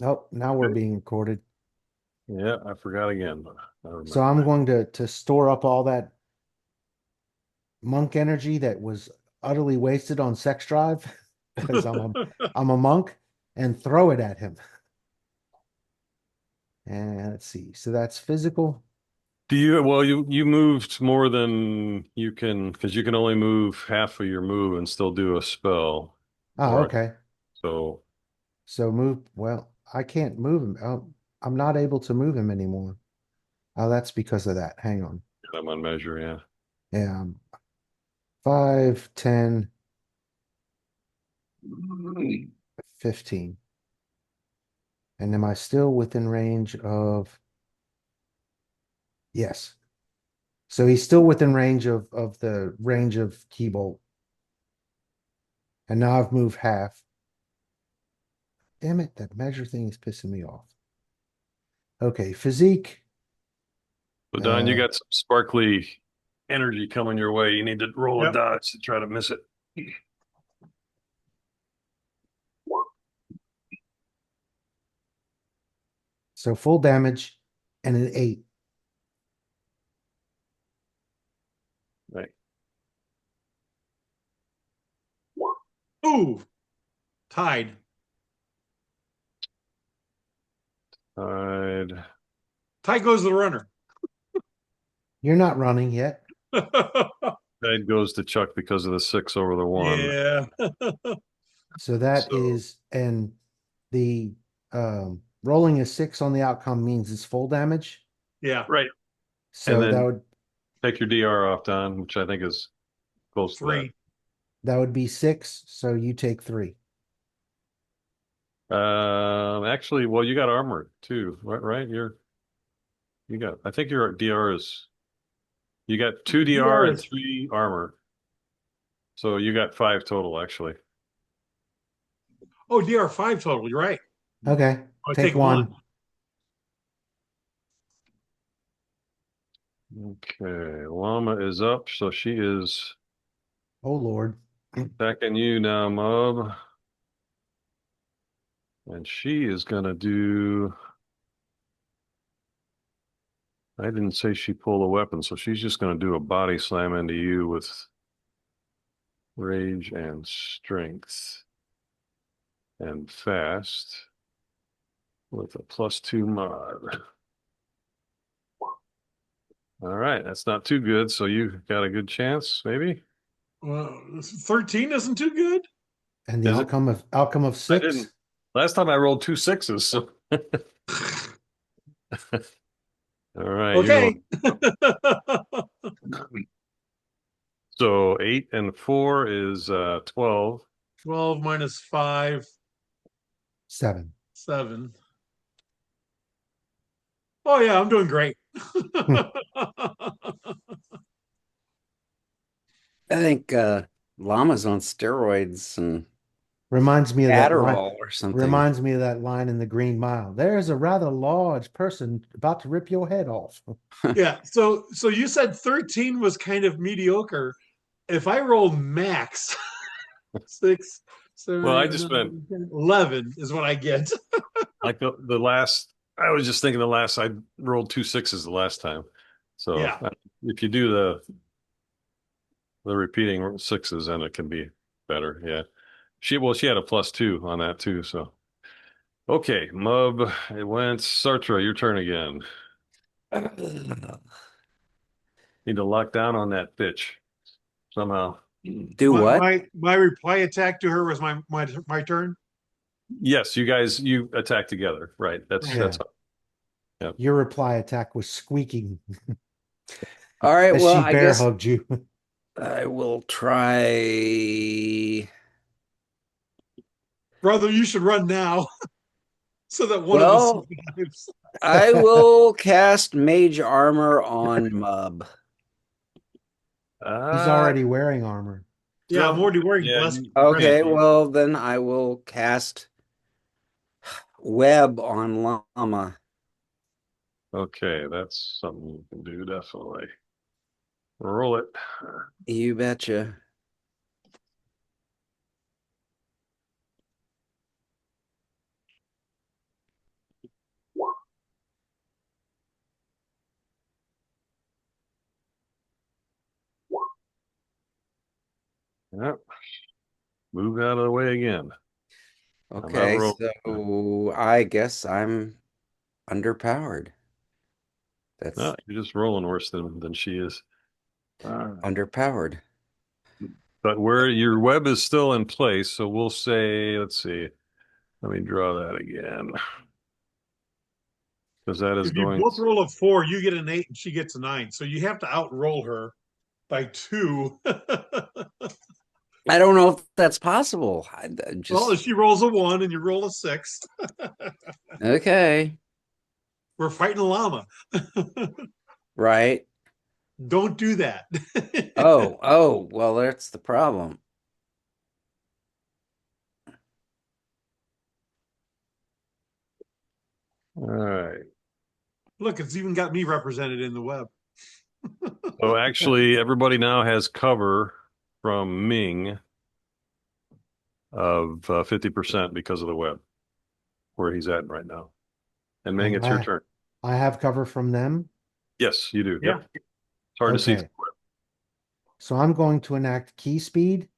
Nope, now we're being recorded. Yeah, I forgot again, but never So mind. I'm going to store up all that monk energy that was utterly wasted on sex drive because I'm a monk and throw it at him. And let's see. So that's physical. Well, you moved more than you can because you can only move half of your move and still do a spell. Oh, Or okay. so So move. Well, I can't move him. Oh, I'm not able to move him anymore. Oh, that's because of that. Hang on. I'm on measure, yeah. Yeah, 5, 10, 15. And am I still within range of? Yes. So he's still within range of the range of Keybolt. And now I've moved half. Damn it, that measure thing is pissing me off. Okay, physique. But Don, you Uh, got some sparkly energy coming your way. You need to roll a Yep. dodge to try to miss it. so full damage and an 8. Right. Ooh, tied. I'd Tie goes the runner. You're not running yet. I'd goes to Chuck because of the 6 over the 1. Yeah. So that So is, and the rolling a 6 on the outcome means it's full damage. Yeah. right. And So that then would take your DR off, Don, which I think is close to that. 3. that would be 6. So you take 3. Actually, well, you got armor too, right? Right? You got. I think your DR is. You got 2 DR DR and is, 3 armor, so you got 5 total actually. oh, DR5 total. You're right. Okay, I take take 1. 1. Okay, Llama is up, so she is Oh Lord. attacking you now, Mob, and she is gonna do. I didn't say she pulled a weapon, so she's just gonna do a body slam into you with rage and strength and fast with a +2 mod. All right, that's not too good. So you got a good chance, maybe? Well, 13 isn't too good. And the Is it? outcome of I didn't. 6. Last time I rolled 2 6s. So all right, you're Okay. going. So 8 and 4 is 12. 12 minus 5, 7. 7. Oh, yeah, I'm doing great. I think llama's on steroids and Reminds me of that line. Adderall or something. Reminds me of that line in the Green Mile. There's a rather large person about to rip your head off. Yeah. So you said 13 was kind of mediocre. If I roll max, 6, Well, 7, I 8, just 9, meant 10, 11 is what I get. like the last. I was just thinking the last. I rolled 2 6s the last time. So Yeah. if you do the repeating sixes, then it can be better. Yeah. She had a +2 on that too. So okay, Mub, it went. Sartre, your turn again. Need to lock down on that bitch somehow. Do My what? my my reply attack to her was my turn. Yes, you attack together, right? That's Yeah. yeah. Your reply attack was squeaking All right, as well, she I bear guess hugged you. I will try. Brother, you should run now so that one of us Well, survives. I will cast Mage Armor on Mub. He's Uh, already wearing armor. Yeah, I'm no, already wearing yeah, yeah. Okay, well, then I will cast Web on Llama. Okay, that's something you can do definitely. Roll it. You betcha. Yep. Move out of the way again. Okay, outrolled. so I guess I'm underpowered. That's No, you're just rolling worse than she is. underpowered. But where your web is still in place, so we'll say, let's see. Let me draw that again. Because that is If you going. both roll a 4, you get an 8 and she gets a 9. So you have to outroll her by 2. I don't know if that's possible. I Well, just if she rolls a 1 and you roll a 6, okay, we're fighting a llama. right? Don't do that. Oh, well, that's the problem. All right. Look, it's even got me represented in the web. So actually, everybody now has cover from Ming of 50% because of the web, where he's at right now. And Ming, And it's your turn. I have cover from them. Yes, you do. Yeah. Yep. It's hard to see Okay. through the web. So I'm going to enact key speed.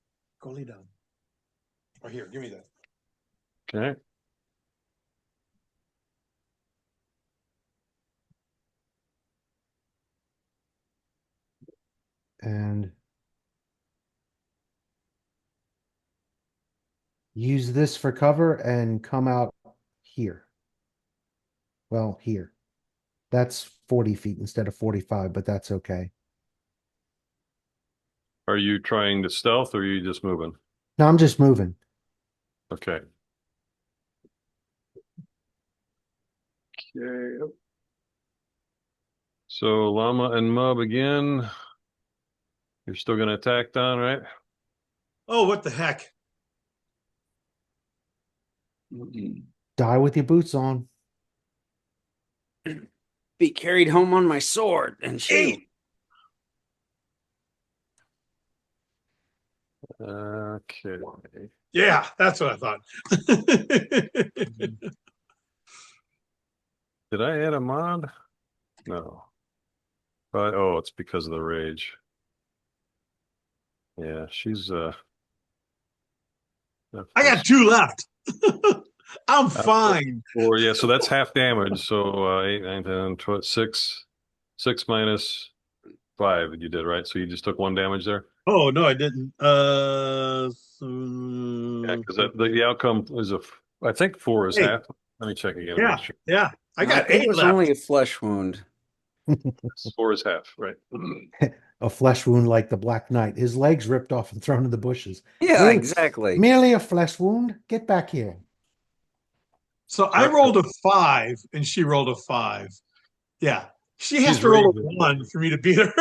Go lay down. Oh, here, give me that. Okay. And use this for cover and come out here. Well, here. That's 40 feet instead of 45, but that's okay. Are you trying to stealth or are you just moving? No, I'm just moving. Okay. Okay. So Llama and Mub again. You're still going to attack Don, right? Oh, what the heck? Die with your boots on. Be carried home on my sword and shield. 8. Okay. Yeah, that's what I thought. Did I add a mod? No. But, oh, it's because of the rage. Yeah, she's I got 2 left. I'm fine. Or yeah, so that's half damage. So 8, 9, 10, 12, 6 minus 5 you did, right? So you just took 1 damage there? Oh no, I didn't. Yeah, because the outcome is I think 4 is Hey. half. Let me check again. Yeah, Make sure. yeah. I got think 8 it was left. only a flesh wound. 4 is half, right? A flesh wound like the Black Knight. His legs ripped off and thrown in the bushes. Yeah, Merely- exactly. Merely a flesh wound. Get back here. So I rolled a 5 and she rolled a 5. Yeah. She has She's to roll a raging. 1 for me to beat her.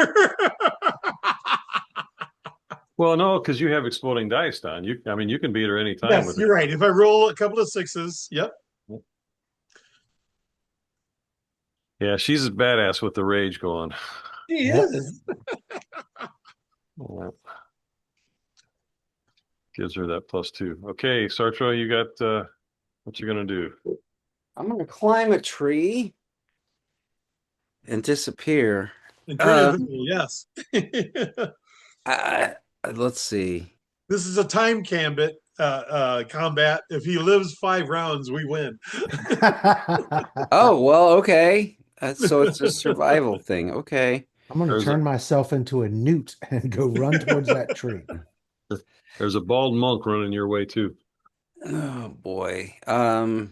Well, no, because you have exploding dice, Don. I mean, you can beat her anytime Yes, with you're right. If I roll a couple of 6s, yep. Yeah, she's a badass with the rage going. She Yep. is. Yeah. Gives her that +2. Okay, Sartre, you got what you gonna do? I'm gonna climb a tree and disappear. And turn invisible, yes. Let's see. This is a time combat. If he lives 5 rounds, we win. Oh, well, okay. So it's a survival thing. Okay. I'm going to There's turn myself into a newt and go run towards that tree. There's a bald monk running your way too. Oh boy. All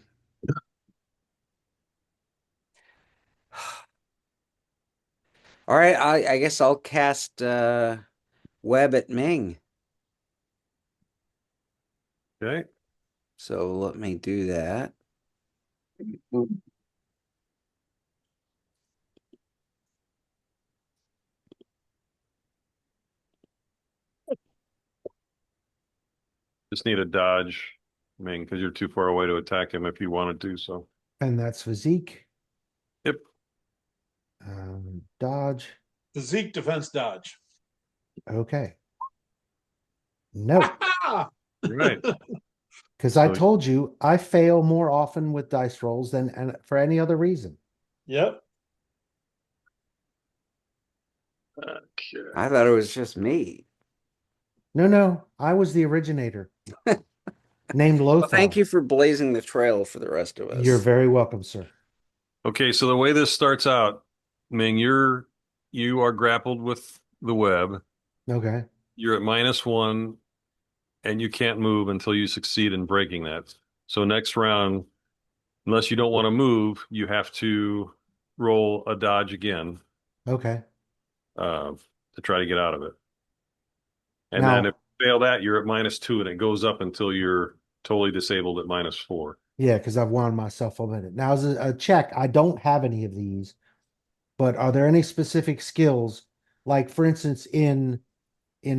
right, I guess I'll cast web at Ming. Okay. So let me do that. Just need a dodge, I mean, because you're too far away to attack him if you wanted to. So, And that's physique. yep. Dodge. Physique, defense, dodge. Okay. No, Right. because I So- told you I fail more often with dice rolls than and for any other reason. Yep. Okay. I thought it was just me. No, I was the originator. Named Well, thank Lothal. you for blazing the trail for the rest of You're us. very welcome, sir. Okay, so the way this starts out, Ming, you are grappled with the web. Okay. You're at -1, and you can't move until you succeed in breaking that. So next round, unless you don't want to move, you have to roll a dodge again Okay. uh, to try to get out of it. And then if Now, you fail that, you're at -2, and it goes up until you're totally disabled at -4. yeah, because I've wound myself a minute. Now, as a check, I don't have any of these, but are there any specific skills? Like, for instance, in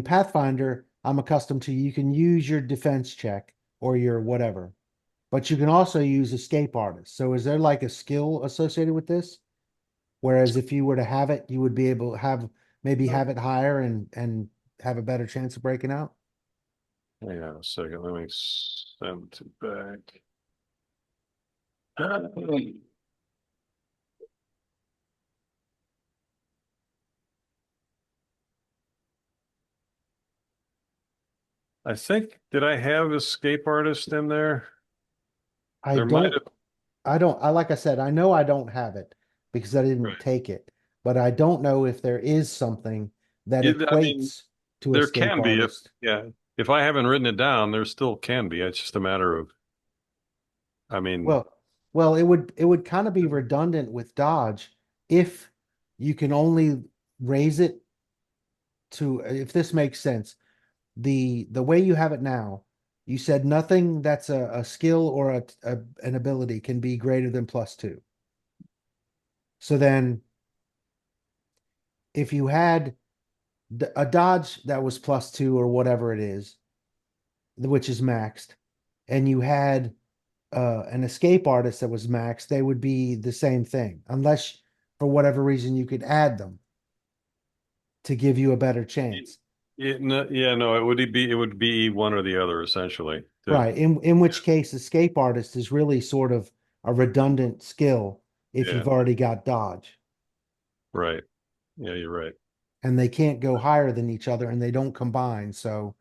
Pathfinder, I'm accustomed to you can use your defense check or your whatever, but you can also use escape artist. So is there like a skill associated with this? Whereas if you were to have it, you would be able to have maybe have it higher and have a better chance of breaking out. Hang on a second. Let me send it back. I think, did I have escape artist in there? I There might don't have. like I said, I know I don't have it because I didn't Right. take it, but I don't know if there is something that I mean, equates to there escape can be if, artist. yeah, if I haven't written it down, there still can be. It's just a matter of, I mean, Well, it would kind of be redundant with dodge if you can only raise it to if this makes sense. The way you have it now, you said nothing that's a skill or an ability can be greater than +2. So then if you had a dodge that was +2 or whatever it is, which is maxed, and you had an escape artist that was maxed, they would be the same thing, unless for whatever reason you could add them to give you a better chance. yeah, no, it would be one or the other essentially. Right. In which case, escape artist is really sort of a redundant skill if Yeah, you've already got dodge. right. Yeah, you're right. And they can't go higher than each other and they don't combine. So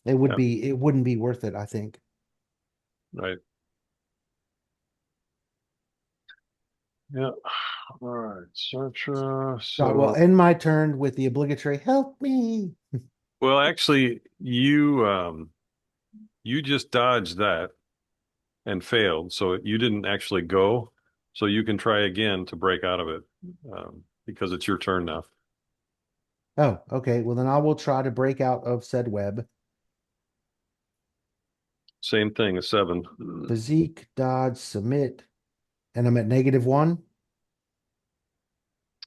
Yeah, it wouldn't be worth it, I think. right. Yeah. All right. Search. I will So, end my turn with the obligatory help me. well, actually, you just dodged that and failed, so you didn't actually go. So you can try again to break out of it, because it's your turn now. Oh, okay. Well, then I will try to break out of said web. Same thing, a 7. Physique, dodge, submit, and I'm at -1.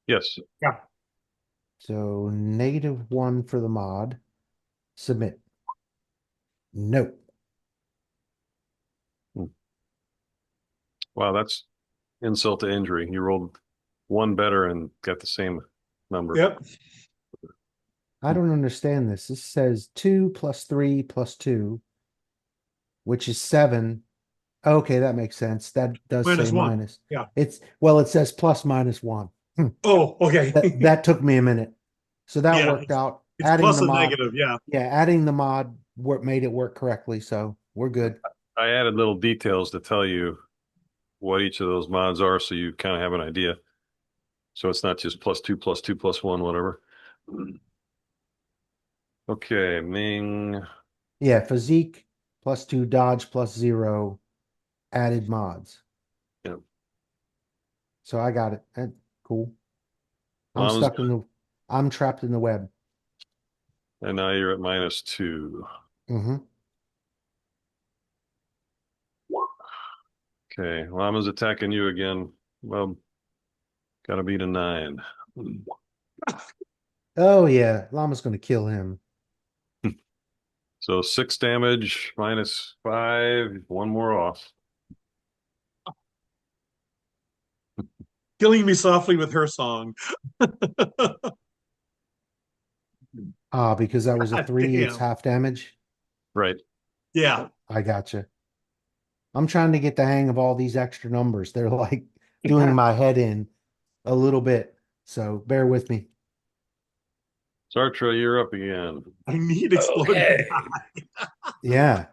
Yes. Yeah. So -1 for the mod. Submit. No. Wow, that's insult to injury. You rolled one better and got the same number. Yep. I don't understand this. This says 2 + 3 + 2, which is 7. Okay, that makes sense. That does say -1. minus. Yeah. Well, it says +-1. Oh, okay. That took me a minute. So that Yeah. worked out. It's Adding plus the a mod. negative. Yeah. Yeah, adding the mod made it work correctly, so we're good. I added little details to tell you what each of those mods are, so you kind of have an idea. So it's not just +2 +2 +1, whatever. Okay, Ming. Yeah, physique +2, dodge +0, added mods. Yeah. So I got it. Cool. I'm Llama's stuck in the I'm trapped in the web. and now you're at -2. Mm-hmm. Okay, Llama's attacking you again. Well, gotta beat a 9. Oh yeah, Llama's gonna kill him. So 6 damage, -5, one more off. Killing me softly with her song. Because that was a God 3, it's damn. half damage. Right. Yeah. I gotcha. I'm trying to get the hang of all these extra numbers. They're like doing my head in a little bit. So bear with me. Sartre, you're up again. I need exploding. Okay. Yeah.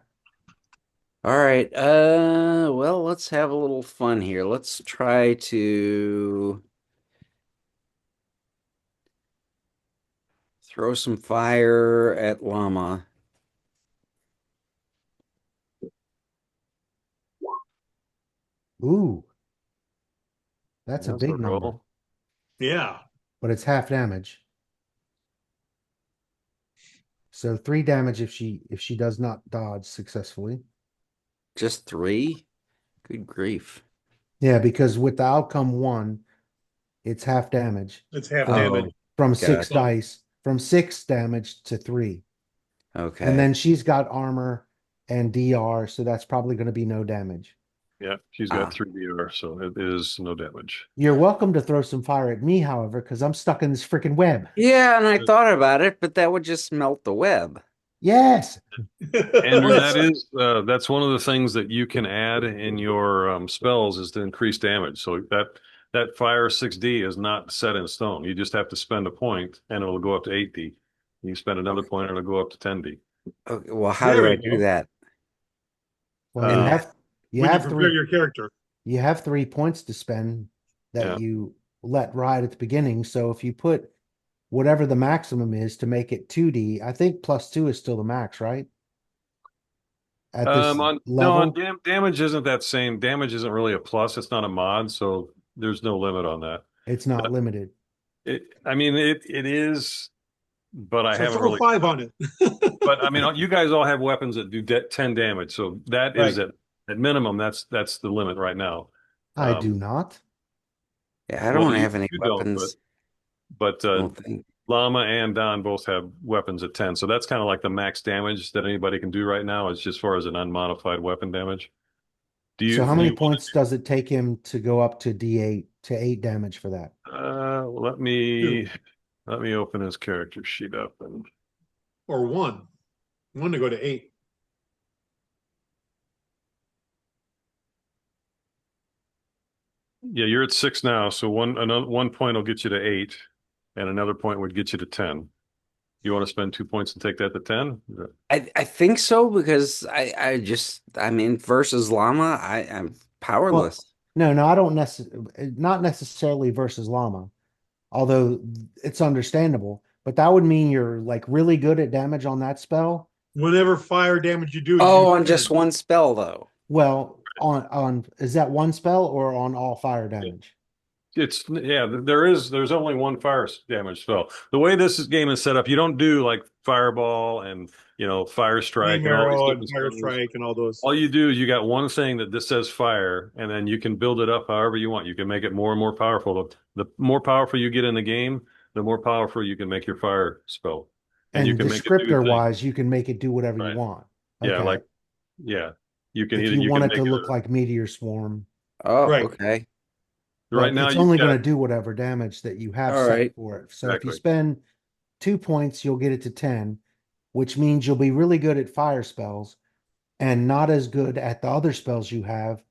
All right. Well, let's have a little fun here. Let's try to throw some fire at llama. Ooh, that's a That's a big number, roll. Yeah. but it's half damage. So 3 damage if she does not dodge successfully. Just 3? Good grief. Yeah, because with the outcome 1, it's half damage It's half from damage. from 6 Gotcha. dice, from 6 damage to 3. And Okay. then she's got armor and DR, so that's probably going to be no damage. Yeah, she's got Ah. 3 DR, so it is no damage. You're welcome to throw some fire at me, however, because I'm stuck in this freaking web. Yeah, and I thought about it, but that would just melt the web. Yes. Andrew, that's one of the things that you can add in your spells is to increase damage. So that fire 6D is not set in stone. You just have to spend a point, and it'll go up to 8D. You spend another point, and it'll go up to 10D. Okay, well, how There do we I do go. that? Well, Uh, you When you have prepare 3 your character. you have 3 points to spend that Yeah. you let ride at the beginning. So if you put whatever the maximum is to make it 2D, I think +2 is still the max, right? At this No, level, on damage isn't that same. Damage isn't really a plus. It's not a mod, so there's no limit on that. it's not limited. I mean, it is, but I So haven't throw really. 5 on it. But I mean, you guys all have weapons that do 10 damage, so that is Right. at minimum. That's the limit right now. I do not. Yeah, I Well, don't have any you don't, weapons. but I don't think. Llama and Don both have weapons at 10, so that's kind of like the max damage that anybody can do right now. Is just as far as an unmodified weapon damage. So how Do many you points does it take him to go up to D8 to 8 damage for that? let me open his character sheet up and Or 1. 1 to go to 8. yeah, you're at 6 now, so one point will get you to 8, and another point would get you to 10. You want to spend 2 points and take that to 10? I think so because I mean versus llama, I'm powerless. No, I don't not necessarily versus llama, although it's understandable. But that would mean you're like really good at damage on that spell. Whenever fire damage you do, Oh, you on just one spell though. Well, on is that one spell or on all fire damage? There's only one fire damage spell. The way game is set up, you don't do like fireball and fire strike flame and all these arrow and different fire spells. strike and all those. All you do is you got one thing that this says fire, and then you can build it up however you want. You can make it more and more powerful. The more powerful you get in the game, the more powerful you can make your fire spell. And you can make it do descriptor things. wise, you can make it do whatever Right. you want. Yeah, Okay. you can If either you want can it to make look like Meteor Swarm, Oh, Right. okay. right but now it's you've only got going to do whatever damage that you have All set right. for it. So if you Exactly. spend 2 points, you'll get it to 10, which means you'll be really good at fire spells and not as good at the other spells you have.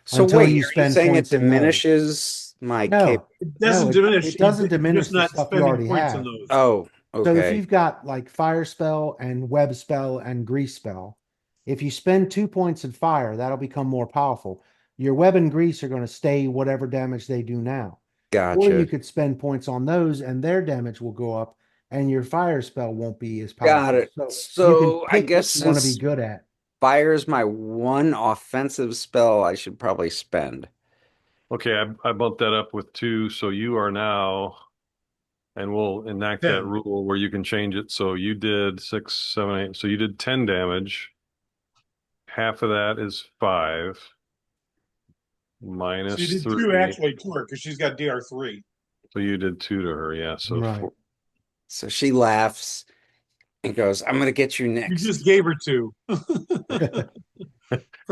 So Until wait, you are you spend saying it points in those. diminishes my cap? No, It doesn't no, diminish. it doesn't You're diminish just the not stuff you spending already points on have. those. Oh, So if okay. you've got like fire spell and web spell and grease spell, if you spend 2 points in fire, that'll become more powerful. Your web and grease are going to stay whatever damage they do now. Or you Gotcha. could spend points on those and their damage will go up and your fire spell won't be as Got powerful. it. So you can So I pick what guess you want to be since good at. fire is my one offensive spell, I should probably spend. Okay, I bumped that up with 2, so you are now, and we'll enact that 10. rule where you can change it. So you did 6, 7, 8. So you did 10 damage. Half of that is 5 minus So you did 3. 2 actually to her because she's got DR3. So you did 2 to her, yeah. So Right. 4. So she laughs and goes, I'm gonna get you You next. just gave her 2.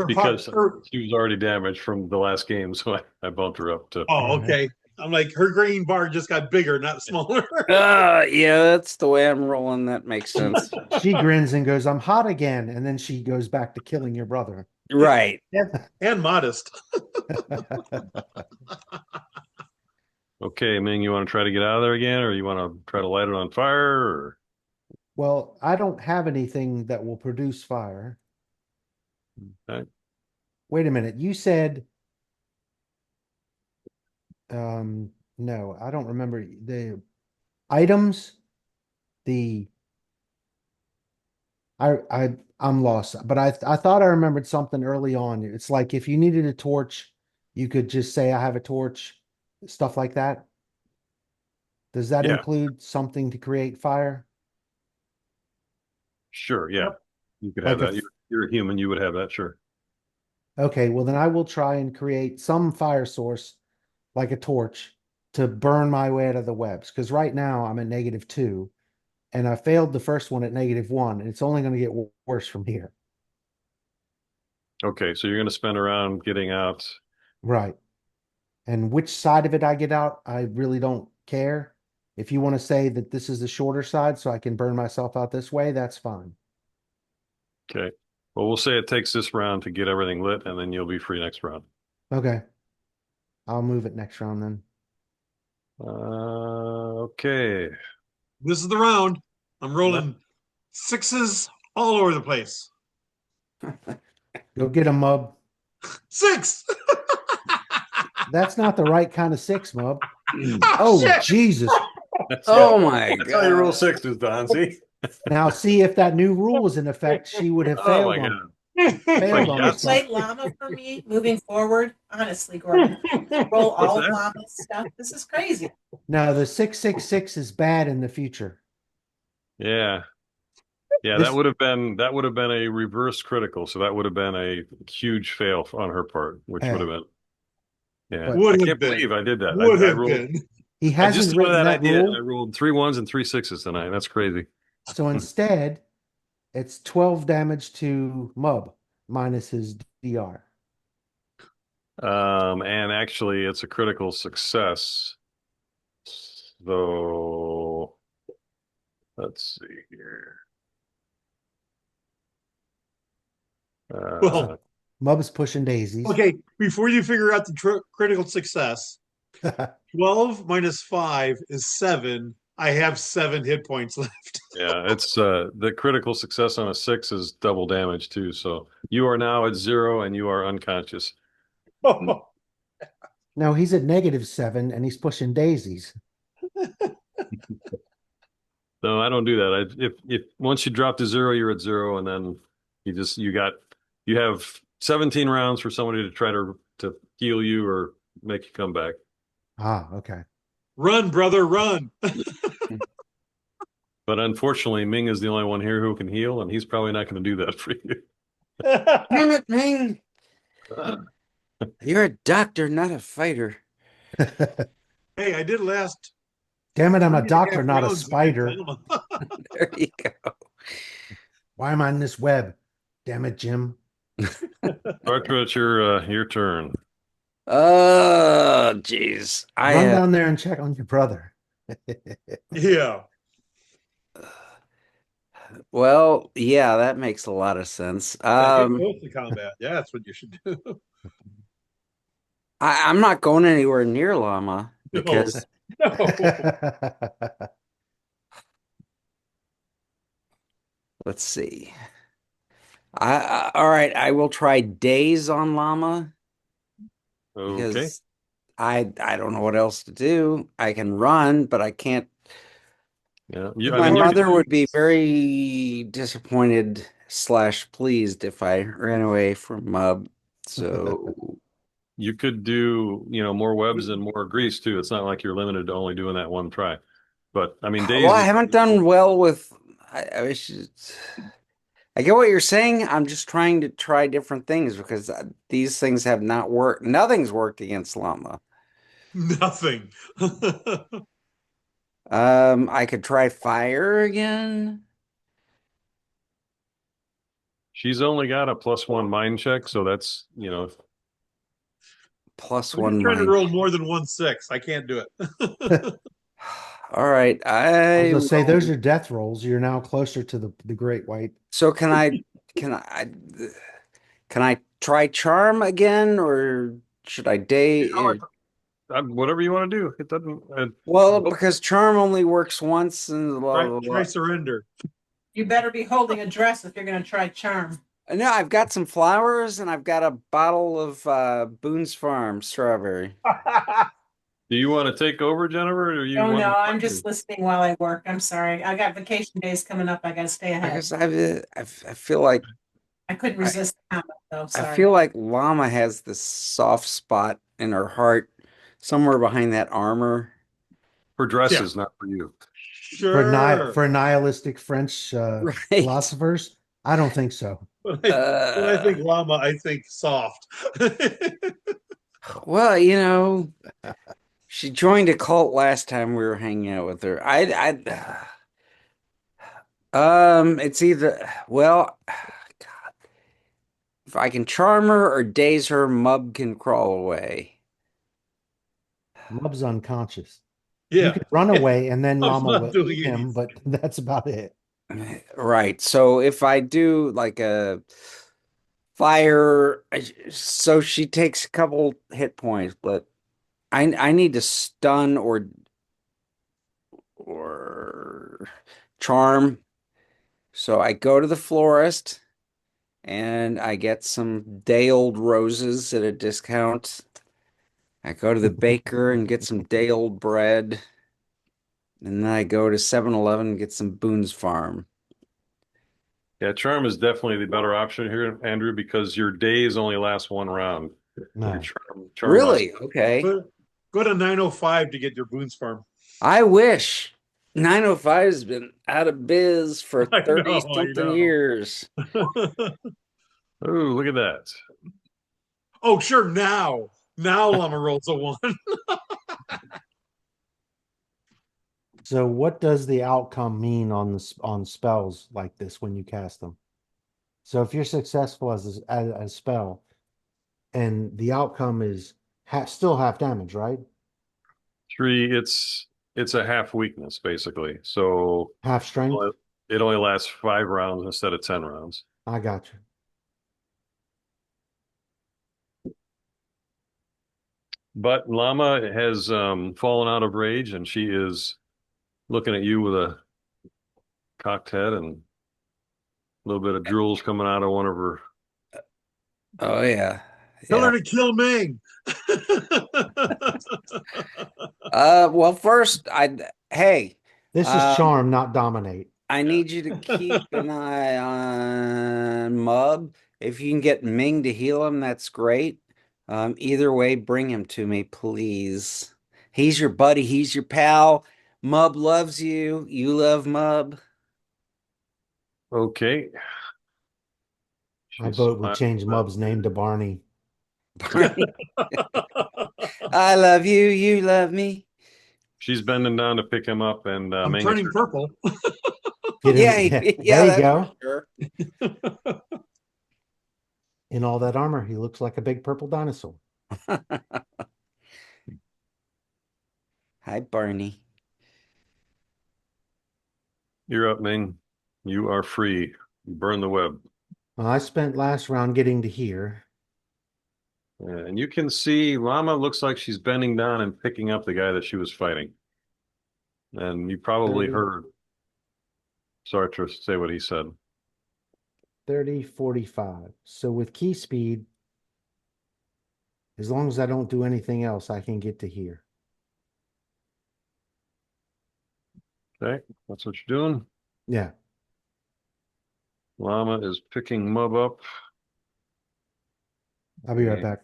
Because she was already damaged from the last game, so I bumped her up to. Oh, okay. I'm like, her green bar just got bigger, not smaller. Yeah, that's the way I'm rolling. That makes sense. She grins and goes, I'm hot again. And then she goes back to killing your brother. Right. And modest. Okay, Ming, you want to try to get out of there again, or you want to try to light it on fire? Or Well, I don't have anything that will produce fire. okay. Wait a minute. You said, no, I don't remember the items. The I'm lost, but I thought I remembered something early on. It's like if you needed a torch, you could just say I have a torch, stuff like that. Does that Yeah, include something to create fire? sure. Yeah, Yep. you could have Like that. if You're a human. You would have that. Sure. Okay, well then I will try and create some fire source like a torch to burn my way out of the webs. Because right now I'm at -2 and I failed the first one at -1, and it's only going to get worse from here. Okay, so you're going to spend around getting out. Right. And which side of it I get out, I really don't care. If you want to say that this is the shorter side so I can burn myself out this way, that's fine. Okay. Well, we'll say it takes this round to get everything lit, and then you'll be free next round. Okay. I'll move it next round then. Okay. This is the round. I'm rolling sixes all over the place. Go get a mub. Six. That's not the right kind of six, mub. Oh, Oh, shit. Jesus. Oh my That's how you roll God. sixes, Don. See? Now, see if that new rule was in effect, she would have Oh my failed on God. failed Like on You this Yahtzee. one. played llama for me moving forward. Honestly, Gordon, roll all of that? llama's stuff. This is crazy. No, the 666 is bad in the future. Yeah. Yeah, This that would have been a reverse critical, so that would have been a huge fail on her part, which would have been yeah. But- I Would have can't been. believe I did that. Would I have rolled been. he I just hasn't thought of written that that idea and I rule. rolled 3 ones and 3 sixes tonight. That's crazy. So instead, it's 12 damage to Mub minus his DR. And actually it's a critical success. So let's see here. Well, Mub's pushing daisies. okay. Before you figure out the critical success, 12 minus 5 is 7. I have 7 hit points left. Yeah, it's the critical success on a 6 is double damage too. So you are now at 0 and you are unconscious. No, he's at -7 and he's pushing daisies. No, I don't do that. If once you drop to 0, you're at 0, and then you have 17 rounds for somebody to try to heal you or make you come back. Ah, okay. Run, brother, run. But unfortunately, Ming is the only one here who can heal, and he's probably not going to do that for you. Damn it, Ming. You're a doctor, not a fighter. Hey, I did last. Damn it, I'm a 3.5 doctor, not a rounds spider. against Alma. There you go. Why am I in this web? Damn it, Jim. Arthur, it's your turn. Oh, jeez. Run down there and check on your brother. Yeah. Well, yeah, that makes a lot of sense. Get close to combat. Yeah, that's what you should do. I'm not going anywhere near llama No. because No. let's see. All right, I will try days on llama Okay. because I don't know what else to do. I can run, but I can't. Yeah. My mother would be very disappointed / pleased if I ran away from Mub. So you could do, more webs and more grease too. It's not like you're limited to only doing that one try. But I mean, days. well, I haven't done well with. I get what you're saying. I'm just trying to try different things because these things have not worked. Nothing's worked against llama. Nothing. I could try fire again. She's only got a +1 mind check, so that's, Plus I'm one. just trying to mind. roll more than 1 6. I can't do it. All right. I was gonna say those will- are death rolls. You're now closer to the great white. So can I try charm again or should I day? Whatever you want to do. It doesn't. Well, Oh, because charm only works once and blah Try, blah try blah. surrender. You better be holding a dress if you're going to try charm. No, I've got some flowers and I've got a bottle of Boone's Farm strawberry. do you want to take over, Jennifer, or you Oh want? no, I'm just listening while I work. I'm sorry. I got vacation days coming up. I got to stay ahead. Because I feel like I couldn't I, resist the comment though. I Sorry. feel like Llama has this soft spot in her heart somewhere behind that armor. For Yeah, dresses, not for you. sure. For nihilistic French Right. philosophers, I don't think so. When I think llama, I think soft. Well, she joined a cult last time we were hanging out with her. It's either, well, God, if I can charm her or daze her, Mub can crawl away. Mub's unconscious. You Yeah, can run away and then I'm Llama not will doing eat him, anything. but that's about it. Right. So if I do like a fire, so she takes a couple hit points, but I need to stun or charm. So I go to the florist and I get some day-old roses at a discount. I go to the baker and get some day-old bread. And then I go to 7-Eleven and get some Boone's Farm. Yeah, charm is definitely the better option here, Andrew, because your days only last one round. Your No. charm lasts. Really? Okay. Go to 905 to get your Boone's Farm. I wish 905 has been out of biz for I 30 know, I something know. years. Oh, look at that. Oh, sure. Now llama rolls a one. So what does the outcome mean on spells like this when you cast them? So if you're successful as a spell and the outcome is still half damage, right? 3, it's a half weakness, basically. So Half strength? it only lasts 5 rounds instead of 10 rounds. I got you. But Llama has fallen out of rage, and she is looking at you with a cocked head and a little bit of drools coming out of one of her. Oh yeah. Tell Yeah. her to kill Ming. Well, first hey, This is charm, not dominate. I need you to keep an eye on Mub. If you can get Ming to heal him, that's great. Either way, bring him to me, please. He's your buddy, he's your pal. Mub loves you. You love Mub. Okay. I She's vote we smiling change at Mub's that. name to Barney. I love you, you love me. She's bending down to pick him up, and I'm Ming is turning purple. Get him, Yeah, yeah, yeah, there you that's go. for sure. In all that armor, he looks like a big purple dinosaur. Hi, Barney. You're up, Ming. You are free. You burn the web. I spent last round getting to here. And you can see Llama looks like she's bending down and picking up the guy that she was fighting. And you probably 30, heard Sartre say what he said. 30, 45. So with key speed, as long as I don't do anything else, I can get to here. Okay, that's what you're doing. Yeah. Llama is picking Mub up. I'll be right back.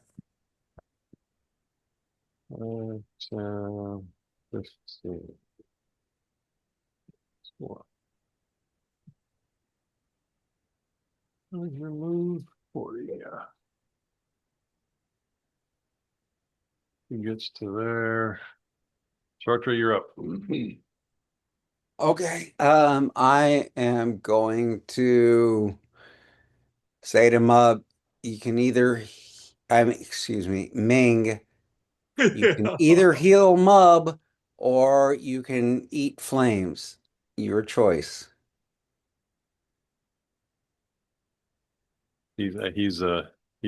15. What? Remove 40, yeah. He gets to there. Sartre, you're up. Okay. I am going to say to Mub, you can either, excuse me, Ming, you can either heal Mub or you can eat flames. Your choice. He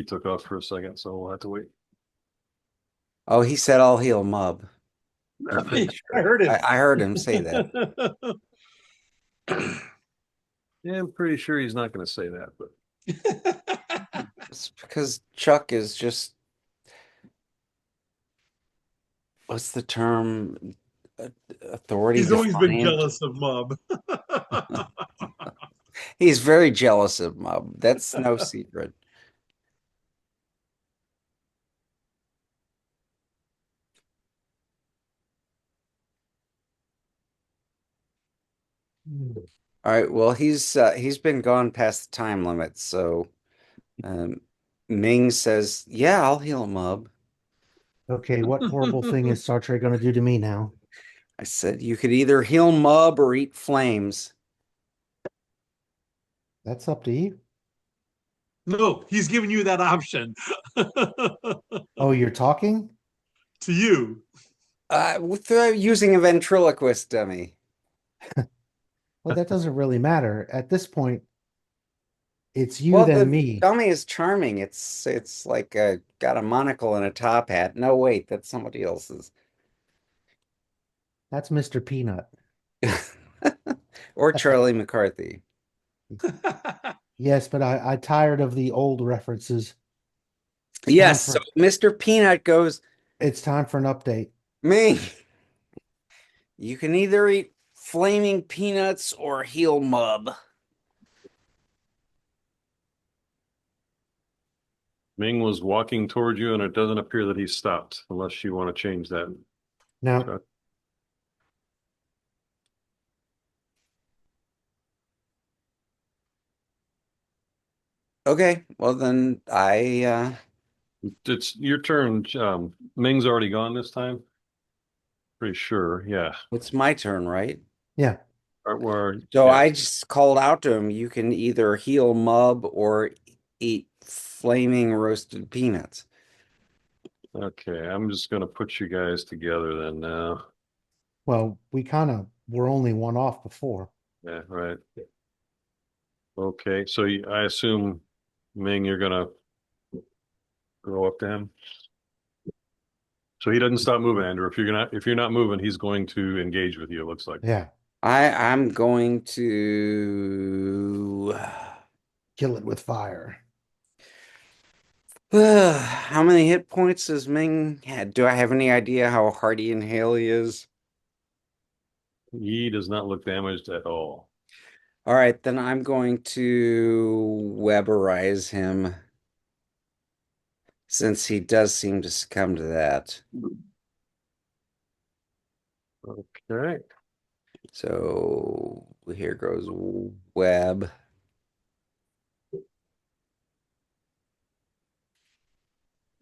took off for a second, so we'll have to wait. Oh, he said I'll heal Mub. I'm pretty I sure. heard it. I heard him say that. Yeah, I'm pretty sure he's not going to say that, but It's because Chuck is just, what's the term? Uh, Authority He's always been defiant. jealous of Mub. He's very jealous of Mub. That's no secret. All right. Well, he's been gone past the time limit, so um, Ming says, "Yeah, I'll heal Mub." Okay, what horrible thing is Sartre going to do to me now? I said you could either heal Mub or eat flames. That's up to you. No, he's giving you that option. Oh, you're talking? To you. Using a ventriloquist dummy. Well, that doesn't really matter. At this point, it's you Well, then the me. dummy is charming. It's like got a monocle and a top hat. No, wait, that's somebody else's. That's Mr. Peanut. Or Charlie McCarthy. Yes, but I tired of the old references. It's time Yes, so for Mr. Peanut goes, it's time for an update. me. You can either eat flaming peanuts or heal Mub. Ming was walking toward you, and it doesn't appear that he stopped, unless you want to change that. Now, Chuck. Okay, well then It's your turn. Ming's already gone this time. Pretty sure. Yeah. it's my turn, right? yeah. So Yeah. I just called out to him, you can either heal Mub or eat flaming roasted peanuts. Okay. I'm just going to put you guys together then now. Well, we kind of were only one off before. Yeah. Right. Okay. So I assume, Ming, you're going to go up to him. So he doesn't stop moving, Andrew. If you're not moving, he's going to engage with you, it looks like. Yeah. I'm going to Kill it with fire. how many hit points does Ming had? Do I have any idea how hardy and hale he is? He does not look damaged at all. All right, then I'm going to Weberize him since he does seem to succumb to that. Okay. So here goes Web.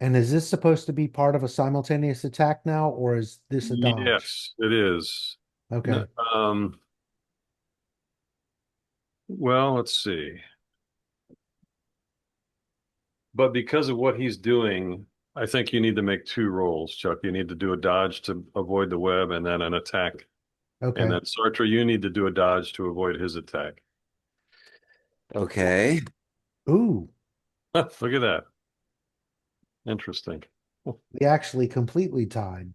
And is this supposed to be part of a simultaneous attack now, or is this a dodge? Yes, it is. Okay. Well, let's see. But because of what he's doing, I think you need to make two rolls, Chuck. You need to do a dodge to avoid the web and then an attack. Okay. And then Sartre, you need to do a dodge to avoid his attack. Okay. Ooh, Look at that. Interesting. we actually completely tied.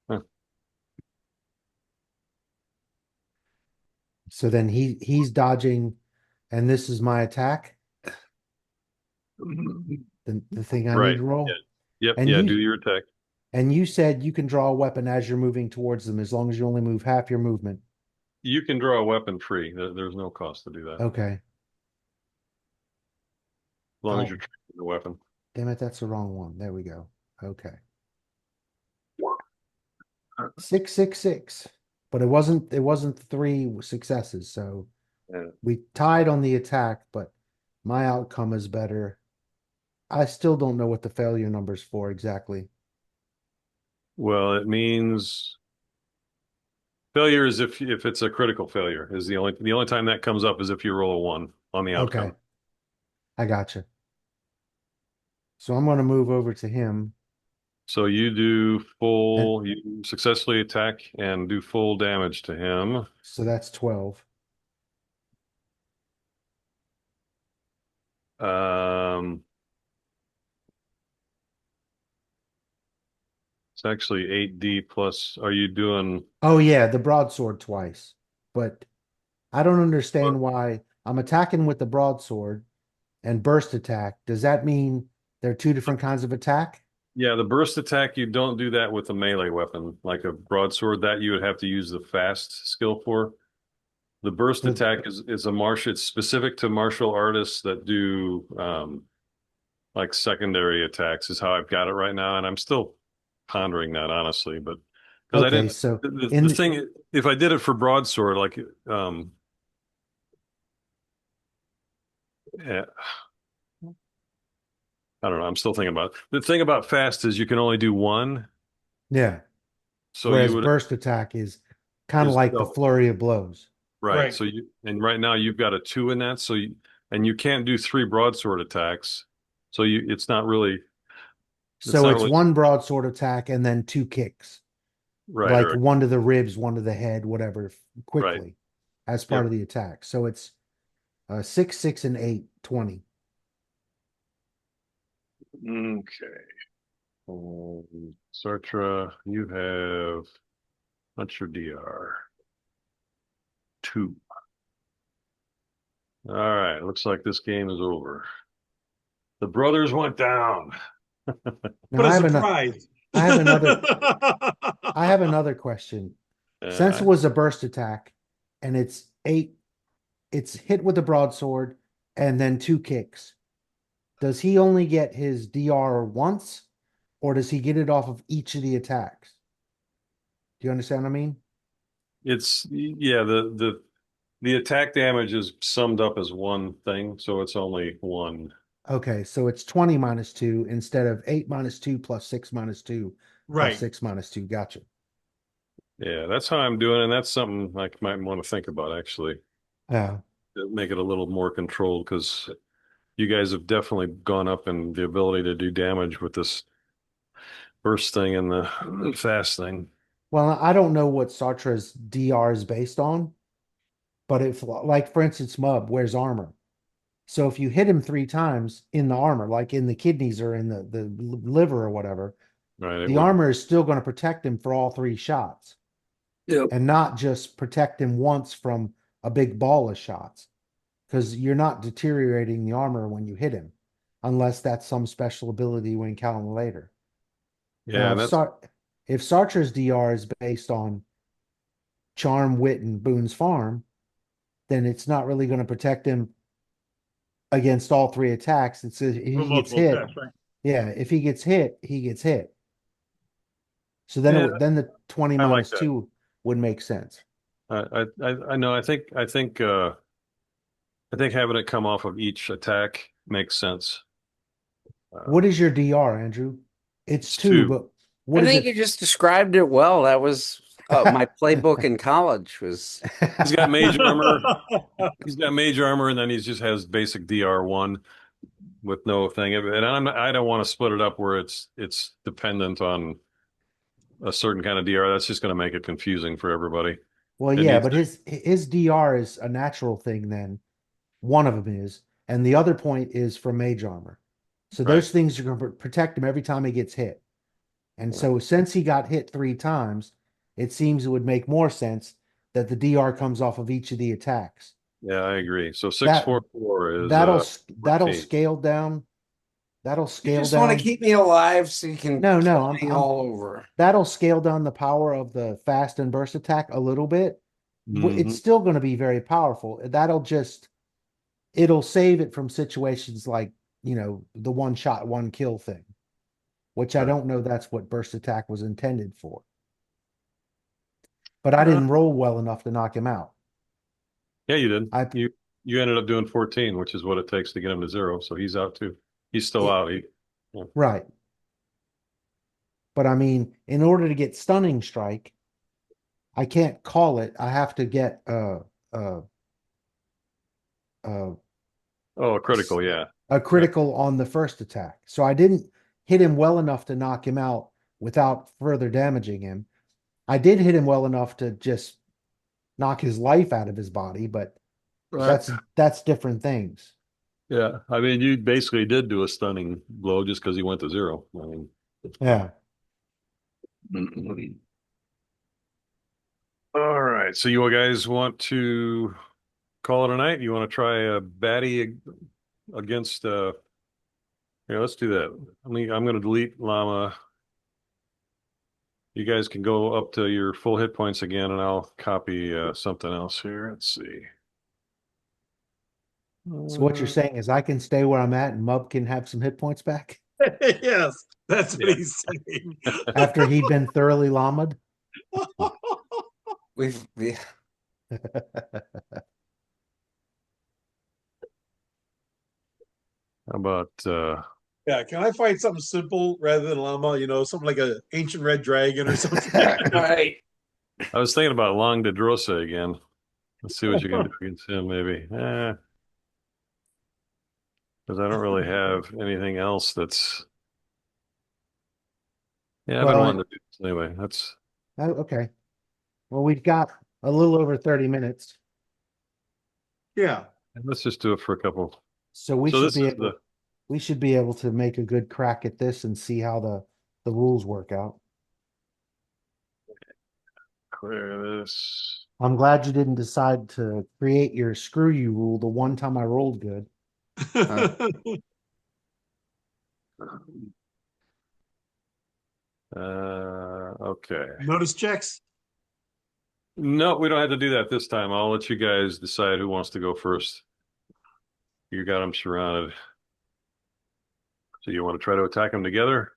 Huh. So then he's dodging, and this is my attack. The thing I need Right. to roll. Yep. And Yeah. you Do your attack. and you said you can draw a weapon as you're moving towards them, as long as you only move half your movement. You can draw a weapon free. There's no cost to do that. As Okay. long as Oh, you're training the weapon. damn it, that's the wrong one. There we go. Okay. 666. But it wasn't three successes, so Yeah. we tied on the attack, but my outcome is better. I still don't know what the failure number's for exactly. Well, it means failure is if it's a critical failure is the only time that comes up is if you roll a 1 on the outcome. Okay. I gotcha. So I'm gonna move over to him. So you successfully attack and do full damage to him. So that's 12. Um, It's actually 8D plus. Are you doing? Oh yeah, the broadsword twice. But I don't understand why I'm attacking with the broadsword and burst attack. Does that mean they're two different kinds of attack? Yeah, the burst attack, you don't do that with a melee weapon like a broadsword. That you would have to use the fast skill for. The burst But- attack is a martial. It's specific to martial artists that do like secondary attacks. Is how I've got it right now, and I'm still pondering that honestly. But because I Okay, didn't, so the thing, if I did it for broadsword, like yeah, I don't know. I'm still thinking about it. The thing about fast is you can only do one, yeah. so you Whereas would burst attack is kind of is like the double. flurry of blows. Right. Right. So and right now you've got a 2 in that. And you can't do 3 broadsword attacks. So it's not really, So it's really one broadsword attack and then two kicks, right. like Or, one to the ribs, one to the head, whatever, right. quickly as Yep. part of the attack. So it's 6, 6, and 8, 20. Okay. Sartre, you have, what's your DR? 2. All right. Looks like this game is over. The brothers went down. Now What I a have surprise. I have another I have another question. Since it Uh, was a burst attack and it's hit with a broadsword and then two kicks. Does he only get his DR once, or does he get it off of each of the attacks? Do you understand what I mean? yeah, the attack damage is summed up as one thing, so it's only one. Okay, so it's 20 minus 2 instead of 8 minus 2 plus 6 minus 2 plus Right. 6 minus 2. Gotcha. Yeah, that's how I'm doing, and that's something I might want to think about actually. Yeah. Make it a little more controlled because you guys have definitely gone up in the ability to do damage with this burst thing and the fast thing. Well, I don't know what Sartre's DR is based on, but if, like, for instance, Mub wears armor. So if you hit him 3 times in the armor, like in the kidneys or in the liver or whatever, Right, it the would. armor is still going to protect him for all 3 shots Yep. and not just protect him once from a big ball of shots. Because you're not deteriorating the armor when you hit him, unless that's some special ability we encounter later. Yeah, Now, and that's if Sartre's DR is based on Charm, Wit, and Boone's Farm, then it's not really going to protect him against all 3 attacks. It's if he From gets multiple hit. attacks, right. Yeah, if he gets hit, he gets hit. So yeah, then the 20 I like minus that. 2 would make sense. I know. I think having it come off of each attack makes sense. What is your DR, Andrew? It's It's 2, 2. but what I is think it? you just described it well. That was my playbook in college was He's got mage armor. He's got mage armor, and then he just has basic DR1 with no thing. And I don't want to split it up where it's dependent on a certain kind of DR. That's just going to make it confusing for everybody. Well, It yeah, needs but his DR is a natural thing then. One of them is, and the other point is from mage armor. So right. those things are going to protect him every time he gets hit. And so since he got hit 3 times, it seems it would make more sense that the DR comes off of each of the attacks. Yeah, I agree. So That 644 is that'll 14. scale down. That'll you scale just want to down. keep me alive so you can No, no, kill me all over. that'll scale down the power of the fast and burst attack a little bit. Mhm. It's still going to be very powerful. It'll save it from situations like, the one shot, one kill thing, which I Right. don't know that's what burst attack was intended for. But I Uh, didn't roll well enough to knock him out. Yeah, you did. I You ended up doing 14, which is what it takes to get him to 0. So he's out too. He's still It- out. Right. But I mean, in order to get stunning strike, I can't call it. I have to get uh Oh, a critical, yeah. a critical on the first attack. So I didn't hit him well enough to knock him out without further damaging him. I did hit him well enough to just knock his life out of his body, but that's different things. Yeah. I mean, you basically did do a stunning blow just because he went to 0. I mean, Yeah. All right. So you guys want to call it a night? You want to try a baddie against here, let's do that. I'm gonna delete llama. You guys can go up to your full hit points again, and I'll copy something else here. Let's see. So what you're saying is I can stay where I'm at and Mub can have some hit points back Yes, that's what Yeah. he's saying. after he'd been thoroughly llamaed. We How about Yeah, can I find something simple rather than llama? You know, something like a ancient red dragon or something. right. I was thinking about Long de Drosa again. Let's see what you can do against him, maybe. Because I don't really have anything else that's. Yeah, I've been Well, wanting to do this anyway. That's Oh, okay. Well, we've got a little over 30 minutes, Yeah. let's just do it for a couple. so we So should this be is able to make a good crack at this and see how the rules work out. clear this. I'm glad you didn't decide to create your screw you rule the one time I rolled good. Okay. Notice checks. No, we don't have to do that this time. I'll let you guys decide who wants to go first. You got them surrounded. So you want to try to attack them together?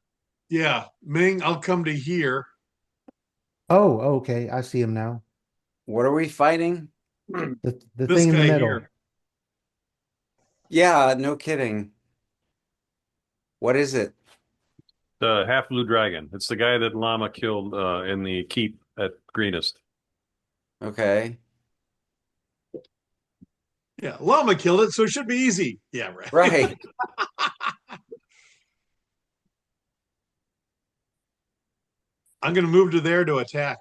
Yeah. Ming, I'll come to here. Oh, okay. I see him now. What are we fighting? The This thing in the guy middle. here. Yeah, no kidding. What is it? The half blue dragon. It's the guy that Llama killed in the keep at Greenest. Okay. Yeah. Llama killed it, so it should be easy. Yeah, right. Right. I'm going to move to there to attack.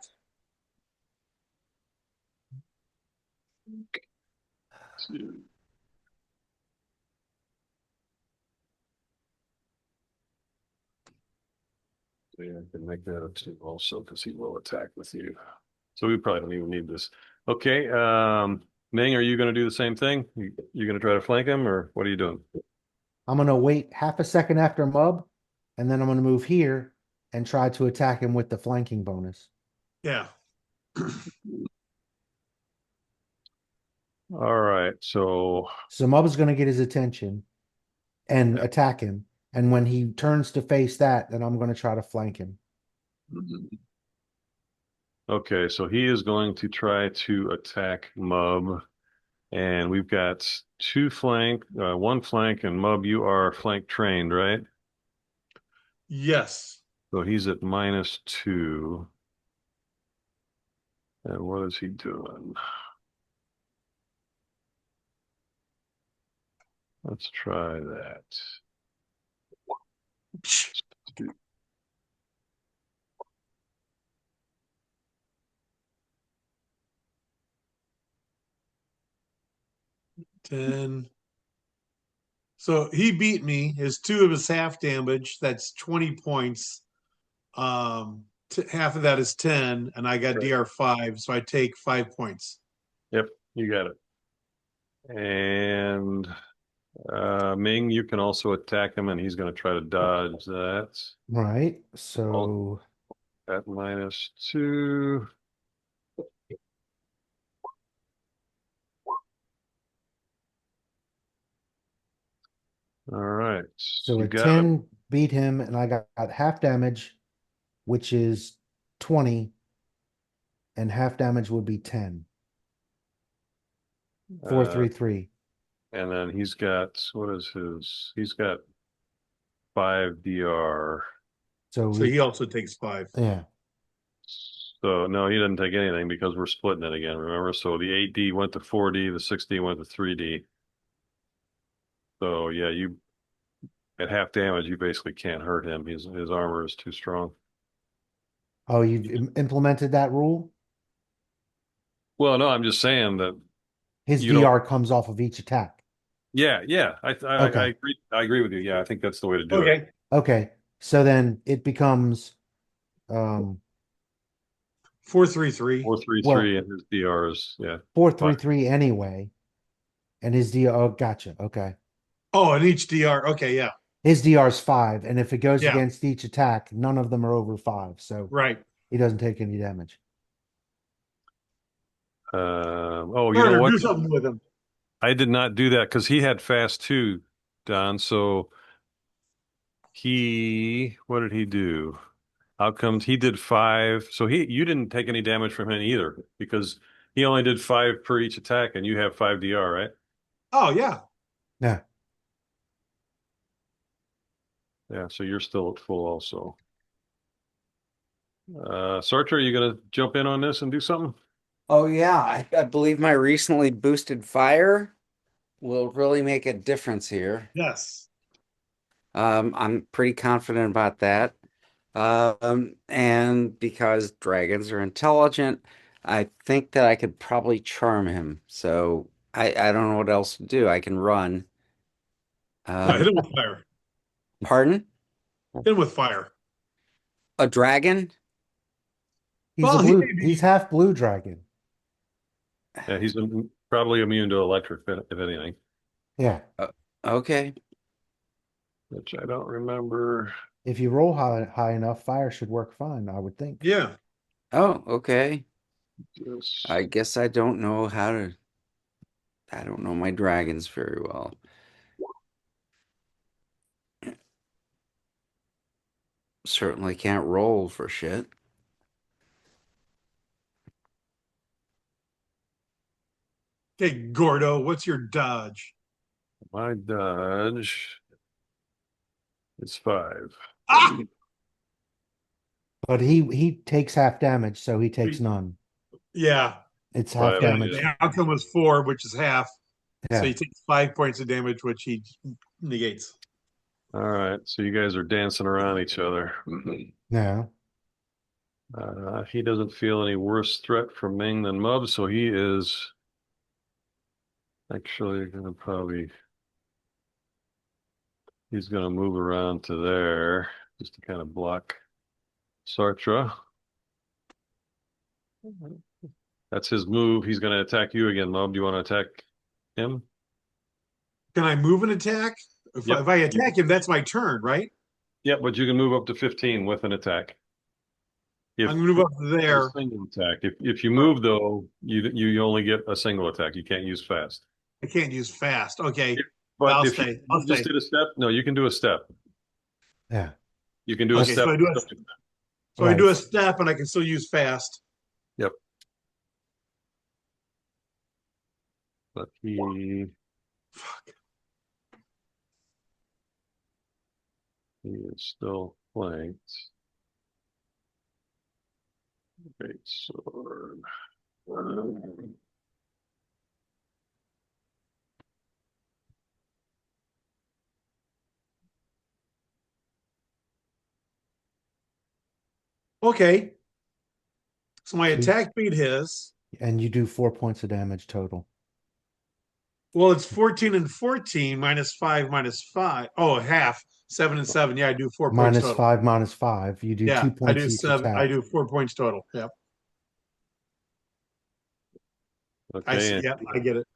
So yeah, I can make that a 2 also because he will attack with you. So we probably don't even need this. Okay. Ming, are you going to do the same thing? You going to try to flank him or what are you doing? I'm gonna wait half a second after Mub, and then I'm gonna move here and try to attack him with the flanking bonus. Yeah. All right. So So Mub's gonna get his attention and Yeah. attack him. And when he turns to face that, then I'm gonna try to flank him. okay, so he is going to try to attack Mub. And we've got one flank, and Mub, you are flank trained, right? Yes. So he's at -2. And what is he doing? Let's try that. Ten. So he beat me. His 2 of his half damage. That's 20 points. Half of that is 10, and I got Right. DR5, so I take 5 points. Yep, you got it. And Ming, you can also attack him, and he's going to try to dodge that Right. So at -2. All right. so You a got him. 10 beat him, and I got half damage, which is 20, and half damage would be 10. 433. And then he's got, what is his? He's got 5 DR. So So he also takes 5. yeah. So no, he didn't take anything because we're splitting it again, remember? So the 8D went to 4D, the 6D went to 3D. So yeah, you at half damage, you basically can't hurt him. His armor is too strong. Oh, you've implemented that rule? Well, no, I'm just saying that His you don't. DR comes off of each attack. Yeah, yeah. I Okay. agree. I agree with you. Yeah, I think that's the way to do it. Okay. Okay. So then it becomes Um, 433. 433 and his DR is, yeah. 433 anyway. And his DR, oh, gotcha. Okay. Oh, and each DR. Okay, yeah. His DR is 5. And if it goes Yeah. against each attack, none of them are over 5. So Right. he doesn't take any damage. Oh, you know Carter, what? do something with him. I did not do that because he had fast too, Don. So what did he do? How comes he did 5? So you didn't take any damage from him either because he only did 5 per each attack and you have 5 DR, right? Oh, yeah. Yeah. Yeah, so you're still at full also. Sartre, are you gonna jump in on this and do something? Oh yeah, I believe my recently boosted fire will really make a difference here. Yes. I'm pretty confident about that. And because dragons are intelligent, I think that I could probably charm him. So I don't know what else to do. I can run. No, hit him with fire. Pardon? Hit him with fire. A dragon? He's Well, a he blue, may be- he's half blue dragon. Yeah, he's probably immune to electric, if anything, Yeah. Okay. which I don't remember. If you roll high enough, fire should work fine, I would think. Yeah. Oh, okay. This. I guess I don't know how to. I don't know my dragons very well. Certainly can't roll for shit. Okay, Gordo, what's your dodge? My dodge is 5. Ah! But he takes half damage, so he takes none. Yeah. It's half 5, damage. The outcome was 4, which is half. So Yeah. he takes 5 points of damage, which he negates. All right, so you guys are dancing around each other. No. He doesn't feel any worse threat from Ming than Mub, so he is actually gonna he's gonna move around to there just to kind of block Sartre. That's his move. He's gonna attack you again, Mub. Do you want to attack him? Can I move an attack? If, Yep. if I attack him, that's my turn, right? Yeah, but you can move up to 15 with an attack. If I'm going to move up a there. single attack. If you move though, you only get a single attack. You can't use fast. I can't use fast. Okay. But I'll if stay. you I'll just stay. did a step, no, you can do a step. Yeah. You can do a Okay, step. so I do a- So I Right. do a step and I can still use fast. Yep. But he Fuck. is still flanked. Great sword. Okay. So my So you- attack beat his. And you do 4 points of damage total. Well, it's 14 and 14 minus 5 minus 5. Oh, half. 7 and 7. Yeah, I do 4 points Minus total. 5, minus 5. You do Yeah, 2 I points do each 7. attack. I do 4 points total. Yep. I Okay, see. and Yep, I get it.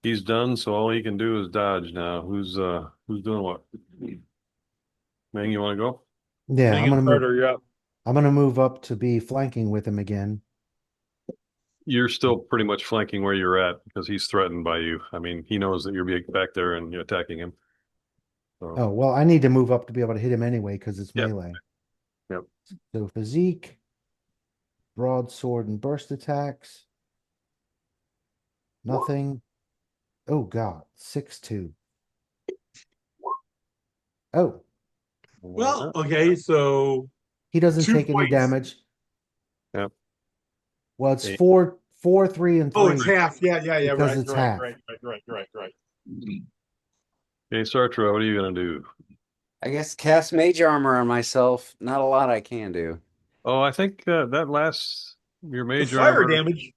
he's done, so all he can do is dodge now. Who's doing what? Ming, you want to go? Yeah, Hang in, Carter, you're up. I'm gonna move up to be flanking with him again. You're still pretty much flanking where you're at because he's threatened by you. I mean, he knows that you're back there and you're attacking him. So, Oh, well, I need to move up to be able to hit him anyway because it's Yep. melee. Yep. So physique, broadsword and burst attacks. Nothing. Oh God, 6-2. Oh, Well, okay, so he doesn't 2 take any points. damage. Yep. Well, it's Eight. 4, 3, and 3. Oh, it's half. Yeah, Because right, it's right, half. right. Okay, Sartre, what are you gonna do? I guess cast mage armor on myself. Not a lot I can do. Oh, I think that lasts your The mage fire armor. damage.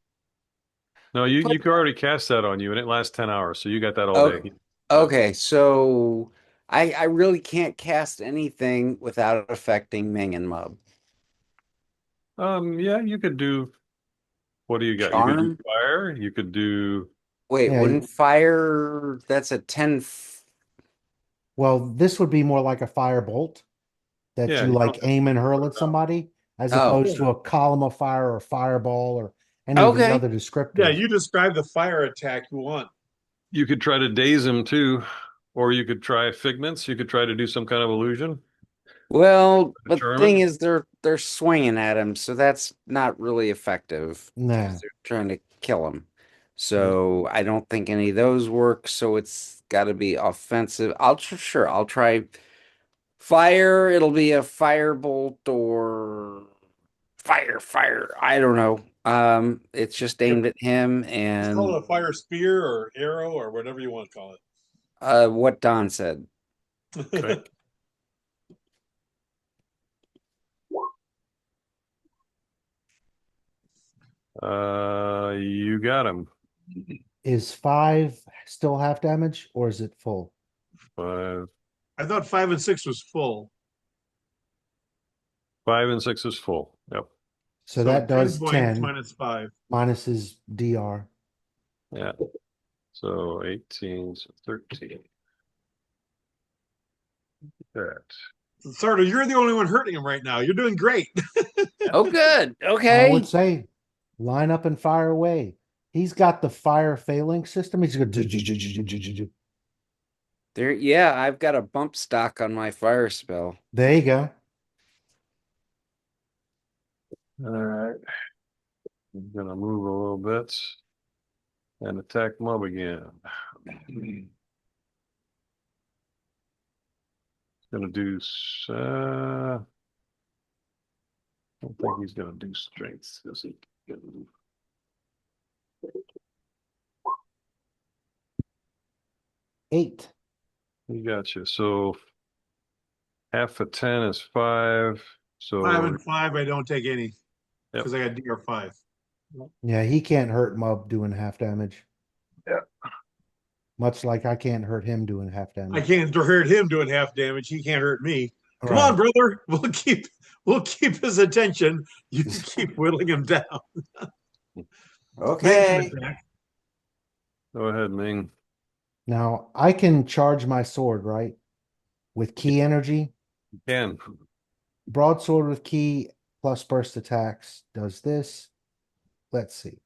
No, you could already cast that on you, and it lasts 10 hours, so you got that all Oh, day. okay, so I really can't cast anything without affecting Ming and Mub. Yeah, you could do. What do you got? You could do Charm? fire. You could do. Wait, Yeah, wouldn't fire? That's a 10. well, this would be more like a fire bolt that Yeah, you you like don't have aim and to hurl put at it out. somebody, as Oh, opposed to a column of fire or fireball or any of the okay. other Yeah, descriptors. you describe the fire attack you want. You could try to daze him too, or you could try figments. You could try to do some kind of illusion. Well, but the Charm thing it. is, they're swinging at him, so that's not really effective Nah. because they're trying to kill him. So I don't think any of those work. So it's got to be offensive. Sure, I'll try fire. It'll be a firebolt or fire. I don't know. It's just Yep. aimed at him Just call and it a fire spear or arrow or whatever you want to call what Don said. it. Okay. You got him. Is 5 still half damage or is it full? 5, I thought 5 and 6 was full. 5 and 6 is full. Yep. So that 10 does points 10 minus 5. minus his DR. Yeah. So 18, so 13. That. Sardo, you're the only one hurting him right now. You're doing great. Oh, good. I would Okay. say line up and fire away. He's got the fire failing system. He's going to. There, yeah, I've got a bump stock on my fire spell. There you go. All right. I'm gonna move a little bit and attack mob again. Gonna do. I don't think he's gonna do strength. Because he can. 8. He got you. So half of 10 is 5. 5 So and 5, I don't take any Yep. because I got DR 5. Yeah, he can't hurt Mub doing half damage. Yeah. Much like I can't hurt him doing half I damage. can't hurt him doing half damage. He can't hurt me. Come Right. on, brother. We'll keep his attention. You keep whittling him down. Okay. go ahead, Ming. Now I can charge my sword, right? With key energy. You can. Broadsword with key plus burst attacks does this. Let's see.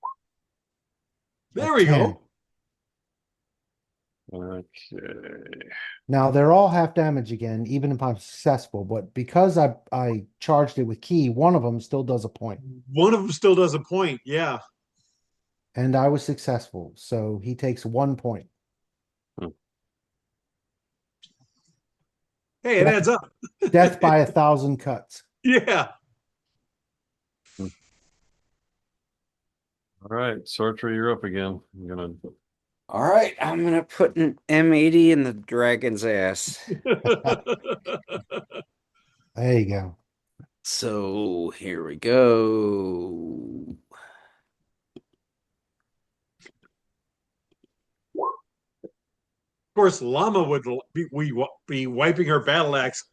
There we 10. go. Okay. Now they're all half damage again, even if I'm successful. But because I charged it with key, one of them still does a point, One of them still does a point. Yeah. and I was successful. So he takes 1 point. Hey, it adds up. Death by 1,000 cuts. Yeah. All right, Sartre, you're up again. I'm gonna. All right, I'm gonna put an M80 in the dragon's ass. There you go. So here we go. Of course, Llama would be wiping her battle axe.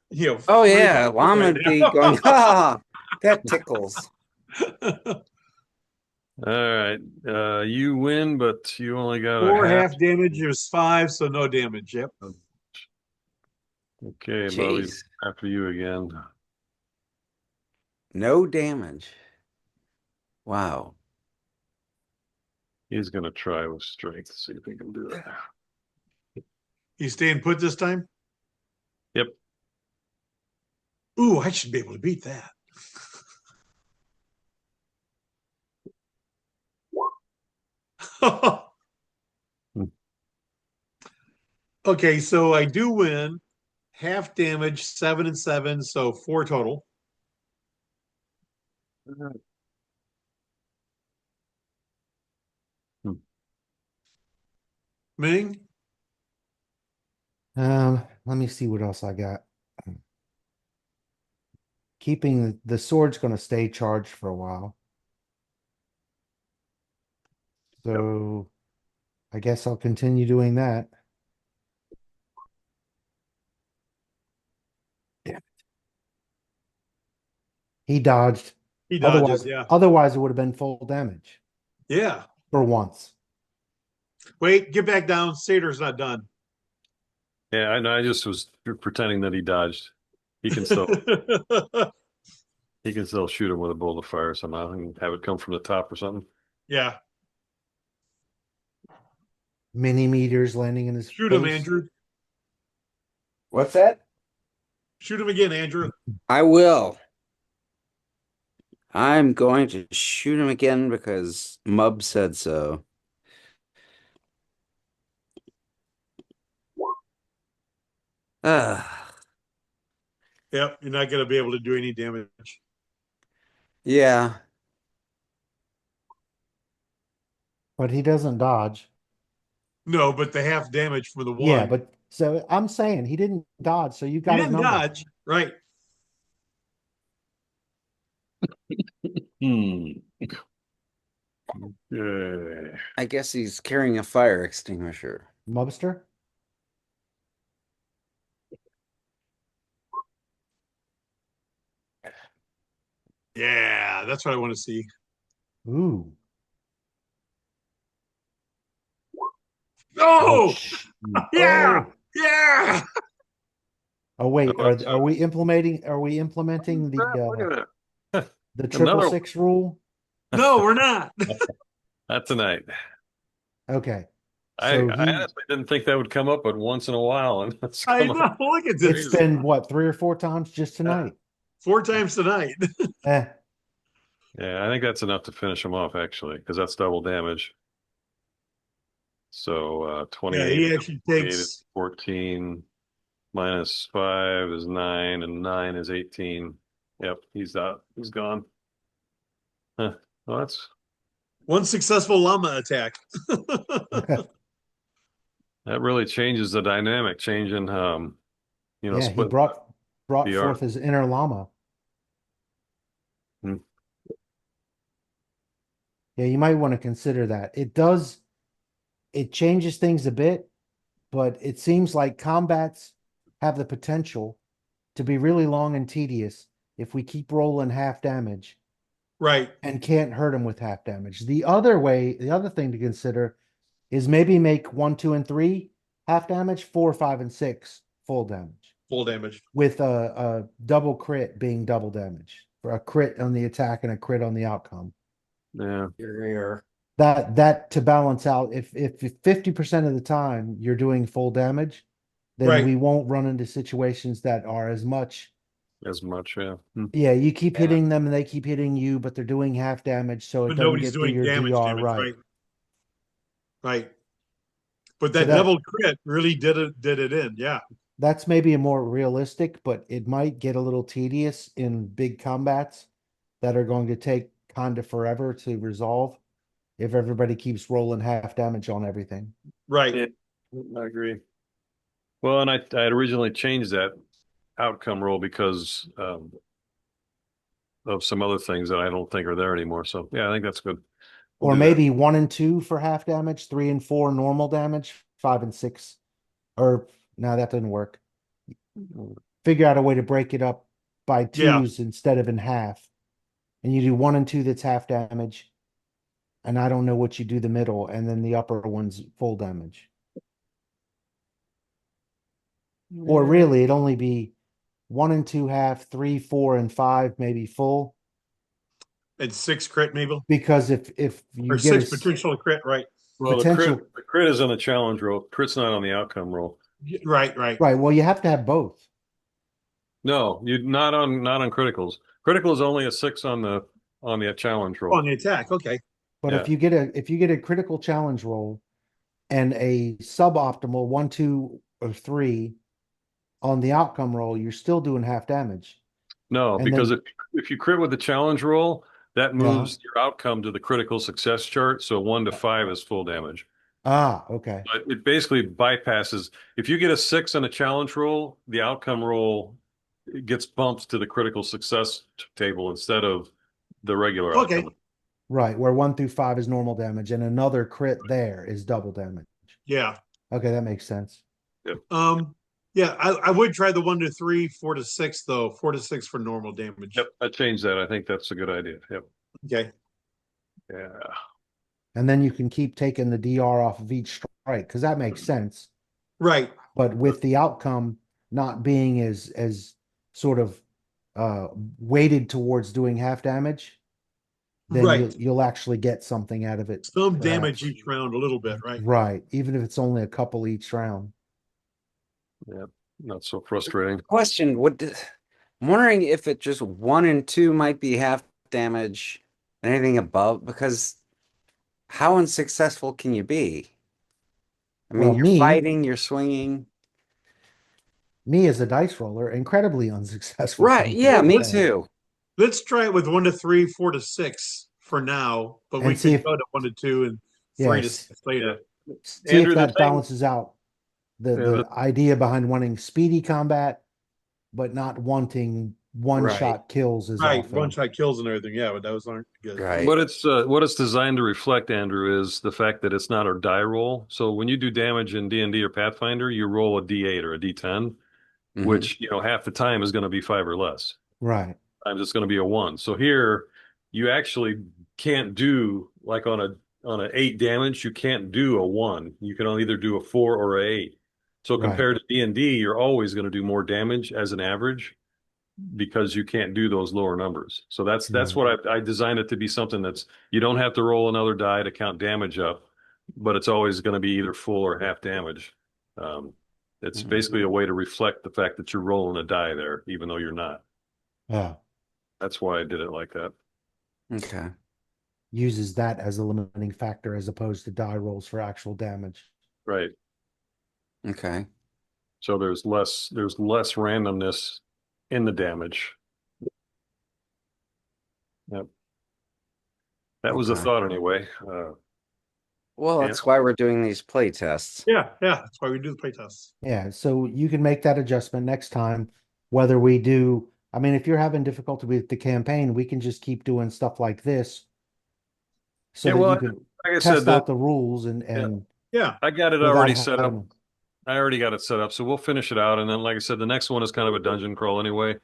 Oh yeah, Llama right would be now. going, ah, that tickles. All right, you win, but you only got a 4 half. half damage is 5, so no damage. Yep. Okay, Bobby, Jeez. after you again. No damage. Wow. He's gonna try with strength, see if he can do it. You staying put this time? Yep. Ooh, I should be able to beat that. Okay, so I do win. Half damage, 7 and 7, so 4 total. Ming? Let me see what else I got. Keeping the sword's going to stay charged for a while. So I guess I'll continue doing that. Damn it. He dodged. He dodges, Otherwise, yeah. otherwise it would have been full damage Yeah. for once. Wait, get back down. Sator's not done. Yeah, I know. I just was pretending that he dodged. He can still shoot him with a bolt of fire somehow and have it come from the top or something. Yeah. Mini meters landing in his Shoot him, face. Andrew. What's that? Shoot him again, Andrew. I will. I'm going to shoot him again because Mub said so. Ah, Yep, you're not going to be able to do any damage. yeah. But he doesn't dodge. No, but the half damage for the one. Yeah, but so I'm saying he didn't dodge, so you he got his didn't number. dodge. Right. Hmm. Yeah. I guess he's carrying a fire extinguisher. Mubster? Yeah, that's what I want to see. Ooh. Oh, yeah, Oh. yeah. Oh wait, Oh, are so- we implementing the Look at that. the triple Another- six rule? No, we're not. Not tonight. Okay. I So honestly didn't think that would come up, but once in a while, and it's I come up. know. Look at it's this. been what, 3 or 4 times just tonight? 4 times tonight. Eh, Yeah, I think that's enough to finish him off actually, because that's double damage. So Yeah, 28, he actually 28 takes. is 14, minus 5 is 9, and 9 is 18. Yep, he's out. He's gone. Huh. Well, that's One successful llama attack. that really changes the dynamic, changing yeah, he split. brought the art. forth his inner llama. Hmm. Yeah, you might want to consider that. It changes things a bit, but it seems like combats have the potential to be really long and tedious if we keep rolling half damage Right. and can't hurt them with half damage. The other thing to consider is maybe make 1, 2, and 3 half damage, 4, 5, and 6 full damage, Full damage. with a double crit being double damage for a crit on the attack and a crit on the outcome. Yeah, Here. That to balance out, if 50% of the time you're doing full damage, then Right. we won't run into situations that are as much. as much. Yeah. Hmm. Yeah, you keep Yeah. hitting them and they keep hitting you, but they're doing half damage, so it But doesn't nobody's get to doing your damage, DR right. right. Right. But So that that- double crit really did it in. Yeah. That's maybe a more realistic, but it might get a little tedious in big combats that are going to take kind of forever to resolve if everybody keeps rolling half damage on everything. Right. Yeah, I agree. Well, and I had originally changed that outcome roll because of some other things that I don't think are there anymore. So yeah, I think that's good. We'll Or do that. maybe 1 and 2 for half damage, 3 and 4 normal damage, 5 and 6. Or no, that doesn't work. Figure out a way to break it up by Yeah. twos instead of in half. And you do 1 and 2 that's half damage. And I don't know what you do the middle, and then the upper one's full damage. Or really, it'd only be 1 and 2 half, 3, 4, and 5 maybe full. And 6 crit maybe. Because if you Or get 6 a potential crit. Right. Well, potential- the crit is on the challenge roll. Crit's not on the outcome roll. Right. Right. right, well, you have to have both. No, you not on criticals. Critical is only a 6 on the challenge roll. On the attack. Okay. But Yeah. if you get a critical challenge roll and a suboptimal 1, 2, or 3 on the outcome roll, you're still doing half damage. No, And because then- if you crit with the challenge roll, that moves your outcome to the critical success chart. So 1 to 5 is full damage. Ah, okay. But it basically bypasses. If you get a 6 on a challenge roll, the outcome roll gets bumped to the critical success table instead of the regular Okay. outcome. Right, where 1 through 5 is normal damage and another crit there is double damage. Yeah. Okay, that makes sense. Yeah, I would try the 1 to 3, 4 to 6 though. 4 to 6 for normal damage. Yep, I changed that. I think that's a good idea. Yep. Okay. Yeah. And then you can keep taking the DR off of each strike, because that makes sense. Right. But with the outcome not being as sort of weighted towards doing half damage, then Right. you'll actually get something out of it. Some damage perhaps. each round a little bit, right? Right. Even if it's only a couple each round. Yep. Not so frustrating. Question: I'm wondering if it just 1 and 2 might be half damage, and anything above, because how unsuccessful can you be? I mean, Well, you're fighting, you're swinging. Me as a dice roller, incredibly unsuccessful. Right? from Yeah, the me beginning. too. Let's try it with 1 to 3, 4 to 6 for now, but we And see can if- go to 1 to 2 and 3 to Yes. 6 later. See Andrew, if the that thing- balances out the Yeah, the idea behind wanting speedy combat, but not wanting one-shot kills as Right. often. One shot kills and everything. Yeah, but those aren't good. Right. What it's designed to reflect, Andrew, is the fact that it's not a die roll. So when you do damage in D&D or Pathfinder, you roll a D8 or a D10, Mhm. which half the time is going to be 5 or less. Right. Times it's going to be a 1. So here you actually can't do like on a 8 damage, you can't do a 1. You can only either do a 4 or a 8. So Right. compared to D&D, you're always going to do more damage as an average because you can't do those lower numbers. So that's Right. what I designed it to be, something that's you don't have to roll another die to count damage up, but it's always going to be either full or half damage. It's Mhm. basically a way to reflect the fact that you're rolling a die there, even though you're not. Yeah. That's why I did it like that. Okay. Uses that as a limiting factor as opposed to die rolls for actual damage. Right. Okay. So there's less randomness in the damage. Yep. That was the Okay. thought anyway. Well, Yeah. that's why we're doing these play tests. Yeah, that's why we do the playtests. Yeah, so you can make that adjustment next time, whether we do, I mean, if you're having difficulty with the campaign, we can just keep doing stuff like this. So Yeah, that well, you can like I said, test out the rules and Yeah. I got it without already set up. having- I already got it set up, so we'll finish it out. And then, like I said, the next one is kind of a dungeon crawl anyway,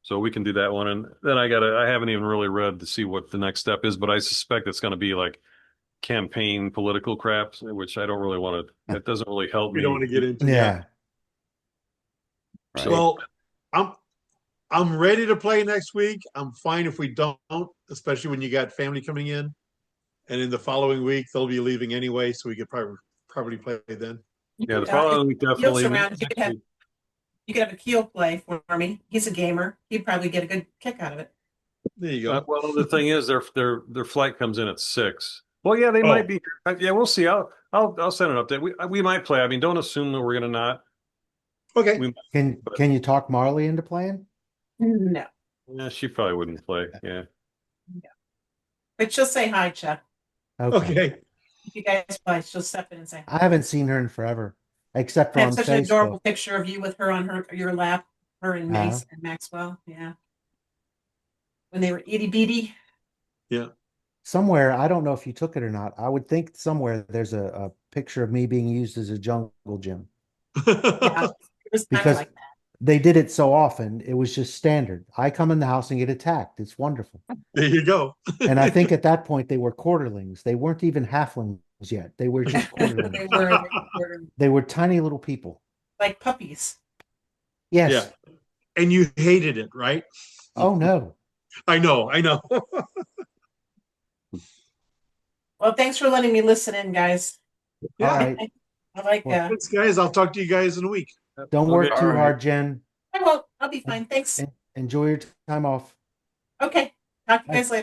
so we can do that one. And then I haven't even really read to see what the next step is, but I suspect it's going to be like campaign political crap, which I don't really want to. That doesn't really help We don't want me. to get into Yeah, Right. So- Well, I'm ready to play next week. I'm fine if we don't, especially when you got family coming in. And in the following week, they'll be leaving anyway, so we could probably play then. Yeah, the following week Keel's definitely. around, you could have a Keel play for me. He's a gamer. He'd probably get a good kick out of it. There you go. Well, the thing is, their flight comes in at 6. Well, yeah, they Oh. might be. Yeah, we'll see. I'll send an update. We might play. I mean, don't assume that we're gonna not. Okay. We, can you talk Marley into playing? No. yeah, she probably wouldn't play. Yeah. But she'll say hi, Chuck. Okay. If you guys play, she'll step in and say hi. I haven't seen her in forever, except for I on have such an Facebook. adorable picture of you with her on your lap, her and Uh-huh. Mace and Maxwell. Yeah. When they were itty bitty. Somewhere, I don't know if you took it or not. I would think somewhere there's a picture of me being used as a jungle gym. Yeah. It was kind of Because like that. they did it so often, it was just standard. I come in the house and get attacked. It's wonderful. There you go. And I think at that point they were quarterlings. They weren't even halflings yet. They were just quarterlings. They were They were tiny little people. like puppies. Yes. Yeah. And you hated it, right? Oh no. I know. Well, thanks for letting me listen in, guys. Yeah. All right. I like Thanks, guys. I'll talk to you guys in a week. Don't work Okay. too All right. hard, Jen. I won't. I'll be fine. Thanks. Enjoy your time off. Okay. Talk to you Bye. guys later.